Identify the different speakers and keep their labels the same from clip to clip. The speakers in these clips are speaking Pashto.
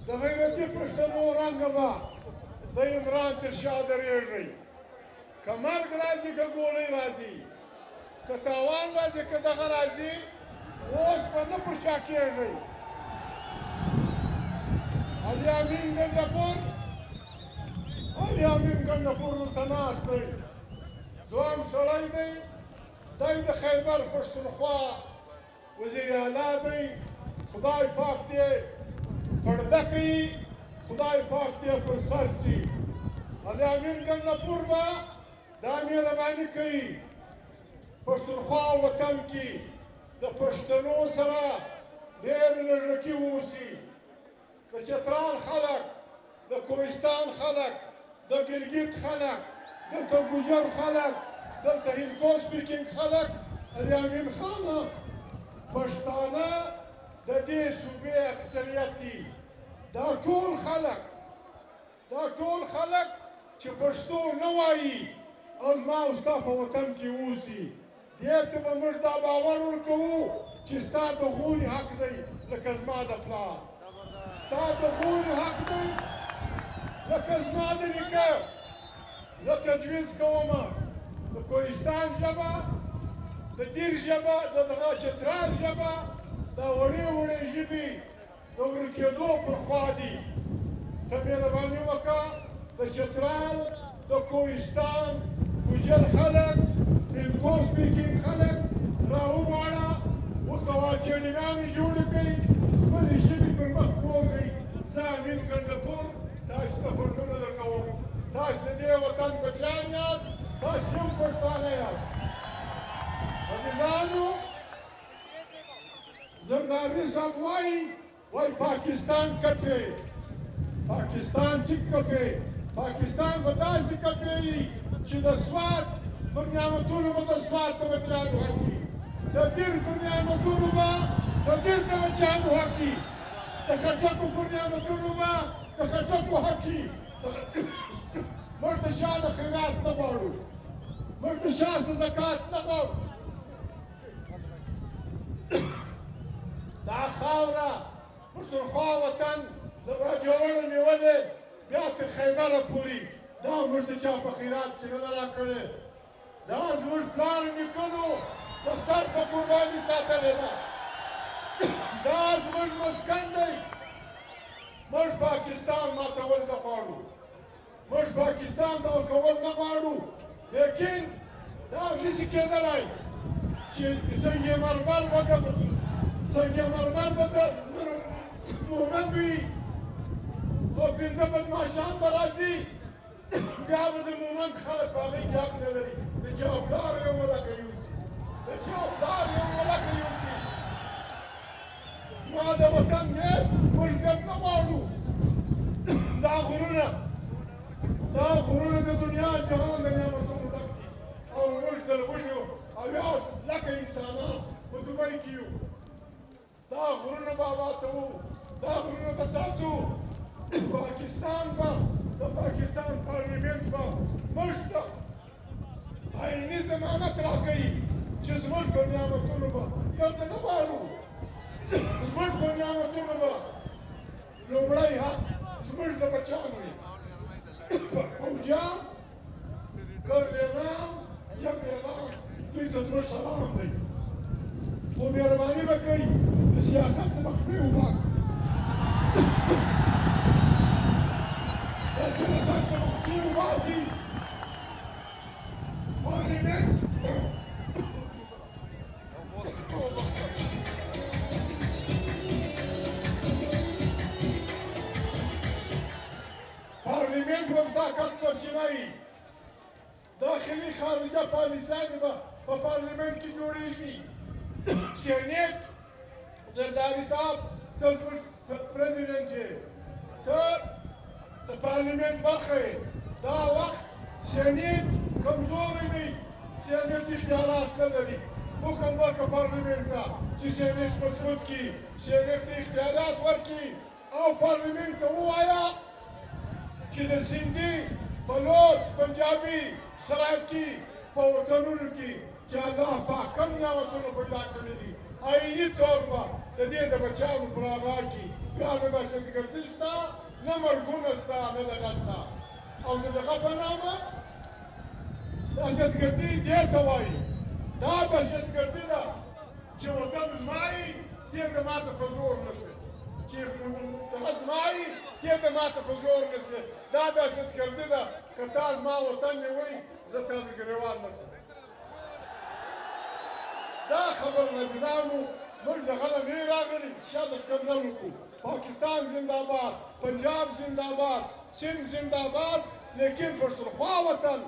Speaker 1: د غیرتي پښتنو رنګه به د عمران تر شا درېږئ. که مرګ راځي که ګولۍ راځي، که تاوان راځي که دغه راځي، اوس به نه په شا کېږئ. علي امین ګنډپور دلته ناست دی، ځوان سړی دی، دی د خیبر پښتونخوا وزیر اعلی دی. خدای پاک دې پرده کوي، خدای پاک دې پر سر سي. علي امین ګنډپور به دا مهرباني کوي پښتونخوا وطن کې د پښتنو سره ډېر نږدې واوسي. د چترال خلک، د کوهستان خلک، د ګلګت خلک، دلته ګوجر خلک، دلته هندکو سپیکینګ خلک، علي امین خانه پښتانه د دې صوبې اکثریت دي. دا ټول خلک چې پښتو نه وایي او زما او ستا په وطن کې اوسي، دې ته به موږ دا باور ورکوو چې ستا د غونې حق دی لکه زما د پلار، ستا د غونې حق دی لکه زما د نیکه. زه تجویز کومه د کوهستان ژبه، د دیر ژبه، د دغه چترال ژبه، دا وړې ژبې د ورکېدو پر خوا دي. ته مهرباني وکړه د چترال، د کوهستان ګوجر خلک، هندکو سپیکینګ خلک راوغواړه، ورته اکاډمیانې جوړې کړئ، خپلې ژبې پر مخ بوځئ. زه امین ګنډپور تاسو ته فنډونه درکوم. تاسو د دې وطن بچیان یاست، تاسو یو پښتانه یاست. عزیزانو، زرداري صاحب وایي پاکستان کټې، پاکستان ټیک کپې، پاکستان به داسې کپېږي چې د سوات پر نعمتونو به د سوات د بچیانو حقي، د دیر پر نعمتونو به د دیر د بچیانو حقي، د خټکو پر نعمتونو به د خټکو حقي. موږ د شا نه خیرات نه غواړو، موږ د شا څه زکات نه غواړو. دا خاوره پښتونخوا وطن د باجوړ نیولې بیا تر خیبره پورې، دا موږ د چا په خیرات کې نه ده راکړې، دا زموږ پلار نیکونو د سر په قرباني ساتلې ده. دا زموږ مسکن دی. موږ پاکستان ماتول نه غواړو، موږ پاکستان دغه کول نه غواړو، لیکن دا نشي کېدلی چې سنگ مرمر به د مومند وي او پنځه بدماشان به راځي، بیا به د مومند خلک په هغې کې حق نه لري. د چا پلار یو ملکه یوسي، د چا پلار یو ملکه یوسي. زما د وطن نیست موږ ګټ نه غواړو. دا غرونه د دنیا جهان د نعمتونو ډک دي، او موږ د لږو اویا لکه انسانان په دوبۍ کې یو. دا غرونه به آبادوو، دا غرونه به ساتو. پاکستان به د پاکستان پارلیمنټ به موږ ته عیني ضمانت راکوي چې زموږ په نعمتونو به ګټه نه غواړو، زموږ په نعمتونو به لومړی حق زموږ د بچیانو وي. پوځیان، ګردیانان، جګړهیان، دوی ته زموږ سلام دی، خو مهرباني به کوئ د سیاست نه مخفي وباسئ، د سیاست نه مخفي وباسئ. پارلیمنټ به د طاقت سرچینه وي. داخلي خارجه پالیسیانې به په پارلیمنټ کې جوړېږي. سینیټ زرداري صاحب ته زموږ پرزیدنټ یې، ته د پارلیمنټ برخه یې. دا وخت سینیټ کمزوری دی، سینیټ اختیارات نه لري. حکم ورکړه پارلیمنټ ته چې سینیټ مضبوط کړي، سینیټ ته اختیارات ورکړي او پارلیمنټ ته ووایه چې د سندي، بلوچ، پنجابي، سرایکي په وطنونو کې چې الله پاک کوم نعمتونه پیدا کړي دي، عیني طور به د دې د بچیانو پر آباد کې بیا نو دهشتګردي شته نه مرګونه شته نه دغه شته او د دغه په نامه دهشتګردي دې ته وایي دا دهشتګردي ده چې وطن زما یي دې د ما څخه په زور نه شي چې دغه زما یي دې د ما څخه په زور نه شي دا دهشتګردي ده که تا زما وطن نیوی زه تاسو ګریوان نه شم دا خبر عزیزانو موږ دغه نه نه راغلي شاته قبله وکړو پاکستان زنده‌باد پنجاب زنده‌باد سند زنده‌باد لیکن پښتونخوا وطن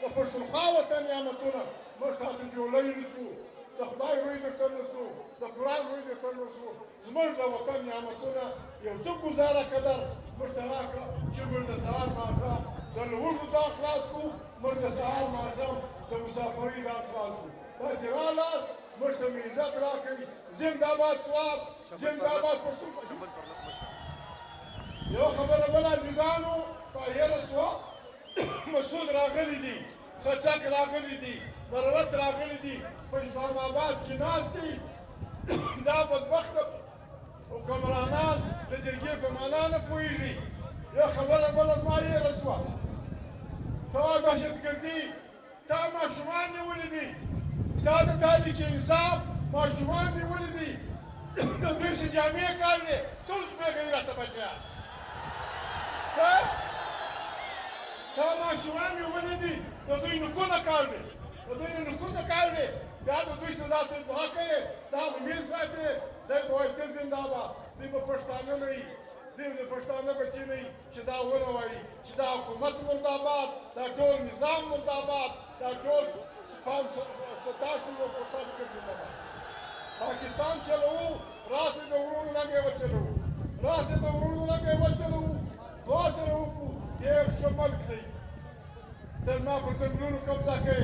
Speaker 1: د پښتونخوا وطن نعمتونه موږ تاسو جوړولی نه شو د خدای روی درته نه شو د قرآن روی درته نه شو زموږ د وطن نعمتونه یو څه ګزاره قدر موږ ته راکړه چې موږ د سهار ماښام د لوږو ځان خلاص کړو موږ د سهار ماښام د مسافرۍ ځان خلاص کړو تاسې رالاست موږ ته مې عزت راکړئ زنده‌باد سوات زنده‌باد پښتونخوا یوه خبره بله عزیزانو هېره شوه مسعود راغلی دي خټک راغلی دي مروت راغلی دي په اسلام آباد کې ناست دي دا بدبخته حکمرانان د جرګې په معنا نه پوهېږي یوه خبره بله زما هېره شوه تا دهشتګردي تا ماشومان نیولي دي تا د تحریک انصاف ماشومان نیولي دي د دوی چې جامې کاږي ټول بې غیرته بچیان تا ماشومان نیولي دي د دوی نوکونه کاږي د دوی نوکونه کاږي بیا د دوی څخه داسې دعا کوي دا به میل ساتي دی به وایي ته زنده‌باد دوی به پښتانه نه وي دوی د پښتانه بچي نه وي چې دا ونه وایي چې دا حکومت مرداباد دا ټول نظام مرداباد دا ټول ستاسو په تاسو کې زنده‌باد پاکستان چلوو راسې د ورونو لنګې وچلوو راسې د ورونو لنګې وچلوو دعا سره وکړو ډېر ښه ملک دی ته زما پر ځنګلونو قبضه کوې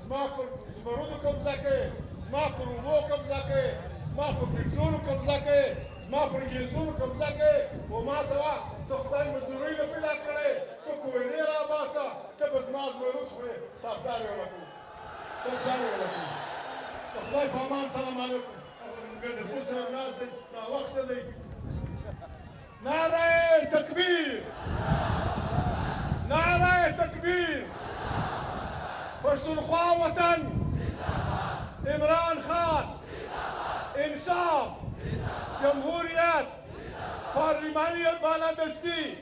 Speaker 1: زما پر زمرودو قبضه کوې زما پر اوبو قبضه کوې زما پر پټرولو قبضه کوې زما پر ګیسونو قبضه کوې و ما ته وه ته خدای مزدورۍ نه پیدا کړی ته کوینې راباسه ته به زما زمرود خورې ستا پلار یې ولګوو ته پلار یې ولګوو د خدای په امان سلام علیکم ګډه سره ناست دی ناوخته دی نعره تکبیر نعره تکبیر پښتونخوا وطن عمران خان انصاف جمهوریت پارلمانی بالادستی